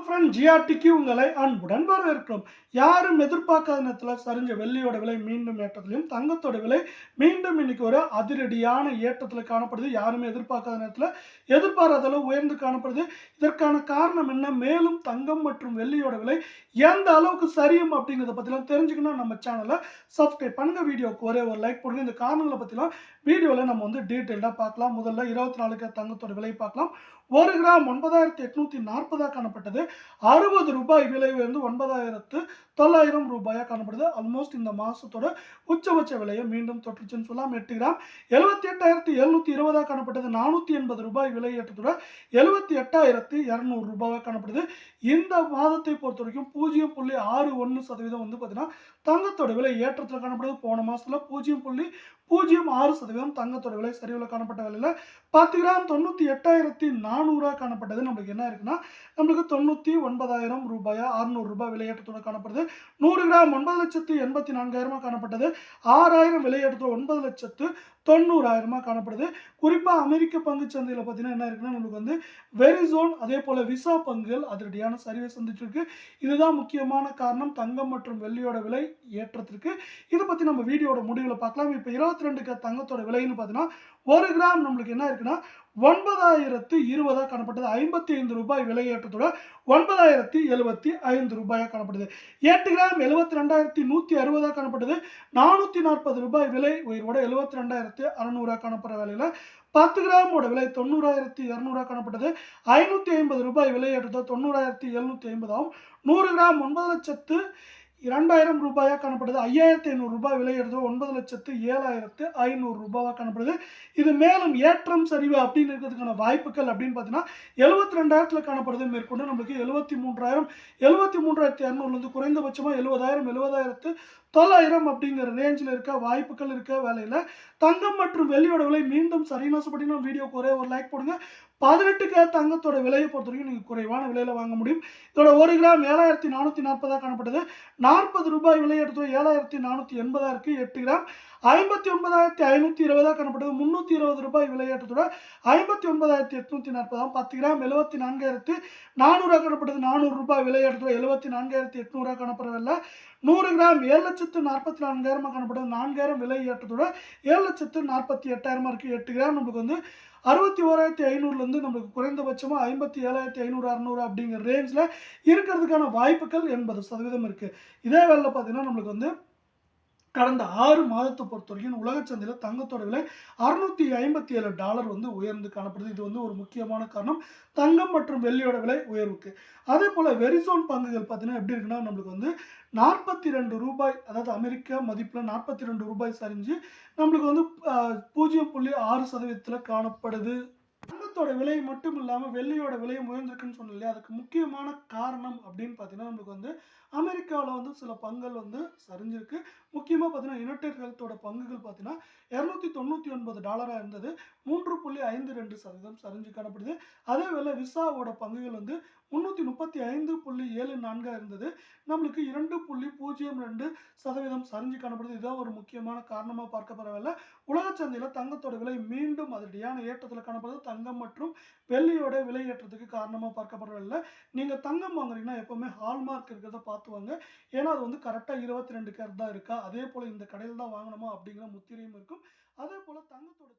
Friend ஜிஆர்டிக்கு உங்களை அன்புடன் வரவேற்கிறோம். யாரும் எதிர்பார்க்காத நேரத்தில் சரிஞ்ச வெள்ளியோட விலை மீண்டும் ஏற்றத்திலையும், தங்கத்தோட விலை மீண்டும் இன்னைக்கு ஒரு அதிரடியான ஏற்றத்தில் காணப்படுது. யாருமே எதிர்பார்க்காத நேரத்தில் எதிர்பாராத அளவு உயர்ந்து காணப்படுது. இதற்கான காரணம் என்ன? மேலும் தங்கம் மற்றும் வெள்ளியோட விலை எந்த அளவுக்கு சரியும் அப்படிங்கிறத பற்றிலாம் தெரிஞ்சுக்கணும். நம்ம சேனலை சப்ஸ்கிரைப் பண்ணுங்க. வீடியோக்கு ஒரே ஒரு லைக் போடுங்க. இந்த காரணங்களை பற்றிலாம் வீடியோவில் நம்ம டீட்டெயிலாக பார்க்கலாம். முதல்ல 24 தங்கத்தோட விலை பார்க்கலாம். 1 கிராம் 9840 காணப்பட்டது. 60 ரூபாய் விலை உயர்ந்து 9900 ரூபாயா காணப்படுது. ஆல்மோஸ்ட் இந்த மாசத்தோட உச்சபட்ச விலையை மீண்டும் தொற்றுச்சுன்னு சொல்லலாம். 8 கிராம் 78,720 காணப்பட்டது. 480 ரூபாய் விலை ஏற்றத்தோட 78,200 ரூபாயா காணப்படுது. இந்த மாதத்தை பொறுத்த வரைக்கும் 0.61% பார்த்தீங்கன்னா தங்கத்தோட விலை ஏற்றத்தில் காணப்படுது. போன மாசத்துல 0.06% தங்கத்தோட விலை சரிவில் காணப்பட்ட விலையில 10 கிராம் 98,400 காணப்பட்டது. நம்மளுக்கு என்ன இருக்குன்னா நம்மளுக்கு 99,000 ரூபாயா 600 ரூபாய் விலையேற்றத்தோட காணப்படுது. 100 கிராம் 9,84,000 காணப்பட்டது. 6,000 விலையேற்றத்தோட 9,90,000 காணப்படுது. குறிப்பா அமெரிக்க பங்கு சந்தையில் பார்த்தீங்கன்னா என்ன இருக்குன்னா நம்மளுக்கு வெரிசோன் அதே போல விசா பங்குகள் அதிரடியான சரிவை சந்திச்சு இருக்கு. இதுதான் முக்கியமான காரணம் தங்கம் மற்றும் வெள்ளியோட விலை ஏற்றத்திற்கு. இதை பத்தி நம்ம வீடியோட முடிவில் பார்க்கலாம். இப்போ 22 தங்கத்தோட விலைன்னு பார்த்தீங்கன்னா 1 கிராம் நம்மளுக்கு என்ன இருக்குன்னா 9,020 காணப்பட்டது. 55 ரூபாய் விலை ஏற்றத்தோட 9,075 ரூபாயா காணப்படுது. 8 கிராம் 72,160 காணப்பட்டது. 440 ரூபாய் விலை உயர்வோட 72,600 காணப்படுற வேலையில 10 கிராமோட விலை 90,200 காணப்பட்டது. 550 ரூபாய் விலை ஏற்றத்தோட 90,750 ஆகும். 100 கிராம் 9,02,000 ரூபாயா காணப்படுது. 5,500 ரூபாய் விலை எடுத்தது 9,07,500 ரூபாவா காணப்படுது. இது மேலும் ஏற்றம் சரிவு அப்படின்னு இருக்கிறதுக்கான வாய்ப்புகள் அப்படின்னு பார்த்தீங்கன்னா 72,000 காணப்படுது. மேற்கொண்டு நம்மளுக்கு 73,000 73,200 குறைந்தபட்சமா 70,000 70,900 அப்படிங்கிற ரேஞ்சில் இருக்க வாய்ப்புகள் இருக்க வேலையில தங்கம் மற்றும் வெள்ளியோட விலை மீண்டும் சரின்னு ஆசைப்பட்டீங்கன்னா வீடியோக்கு ஒரே ஒரு லைக் போடுங்க. 18 தங்கத்தோட விலையை பொறுத்த வரைக்கும் நீங்கள் குறைவான விலையில வாங்க முடியும். இதோட 1 கிராம் 7,440 காணப்படுது. 40 ரூபாய் விலை எடுத்தோ 7,480 இருக்கு. 8 கிராம் 59,520 காணப்பட்டது. 320 ரூபாய் விலை ஏற்றத்தோட 59,840 ஆகும். 10 கிராம் 74,400 காணப்பட்டது. 400 ரூபாய் விலை ஏற்றத்தோட 74,800 காணப்படவில்லை. 100 கிராம் 7,44,000 காணப்பட்டது. 4,000 விலை ஏற்றத்தோட 7,48,000 இருக்கு. 8 கிராம் நம்மளுக்கு 61,500 நம்மளுக்கு குறைந்தபட்சமா 57,500 600 அப்படிங்கிற ரேஞ்சில் இருக்கிறதுக்கான வாய்ப்புகள் 80% இருக்கு. இதே வேலை பார்த்தீங்கன்னா நம்மளுக்கு கடந்த 6 மாதத்தை பொறுத்த வரைக்கும் உலக சந்தையில் தங்கத்தோட விலை $657 உயர்ந்து காணப்படுது. இது ஒரு முக்கியமான காரணம் தங்கம் மற்றும் வெள்ளியோட விலை உயர்வுக்கு. அதே போல வெரிசோன் பங்குகள் பார்த்தீங்கன்னா எப்படி இருக்குன்னா நம்மளுக்கு 42 ரூபாய் அதாவது அமெரிக்க மதிப்பில் 42 ரூபாய் சரிஞ்சு நம்மளுக்கு 0.6% காணப்படுது. தங்கத்தோட விலை மட்டும் இல்லாமல் வெள்ளியோட விலையும் உயர்ந்திருக்குன்னு சொன்னோம் இல்லையா, அதுக்கு முக்கியமான காரணம் அப்படின்னு பார்த்தீங்கன்னா நம்மளுக்கு அமெரிக்காவில் சில பங்குகள் சரிஞ்சிருக்கு. முக்கியமாக பார்த்தீங்கன்னா யுனைடெட் ஹெல்த்தோட பங்குகள் பார்த்தீங்கன்னா $299 இருந்தது. 3.52% சரிஞ்சு காணப்படுது. அதே வேளை விசாவோட பங்குகள் 335.74 இருந்தது. நம்மளுக்கு 2.02% சரிஞ்சு காணப்படுது. இதுதான் ஒரு முக்கியமான காரணமாக பார்க்கப்படவில்லை. உலக சந்தையில் தங்கத்தோட விலை மீண்டும் அதிரடியான ஏற்றத்தில் காணப்படுது. தங்கம் மற்றும் வெள்ளியோட விலை ஏற்றத்துக்கு காரணமாக பார்க்கப்படவில்லை. நீங்கள் தங்கம் வாங்குறீங்கன்னா எப்பவுமே ஹால்மார்க் இருக்கிறத பார்த்து வாங்க. ஏன்னா அது கரெக்டாக 22 கேரட் தான் இருக்கா, அதே போல் இந்த கடையில் தான் வாங்கணுமா அப்படிங்கிற முத்திரையும் இருக்கும். அதே போல் தங்கத்தோட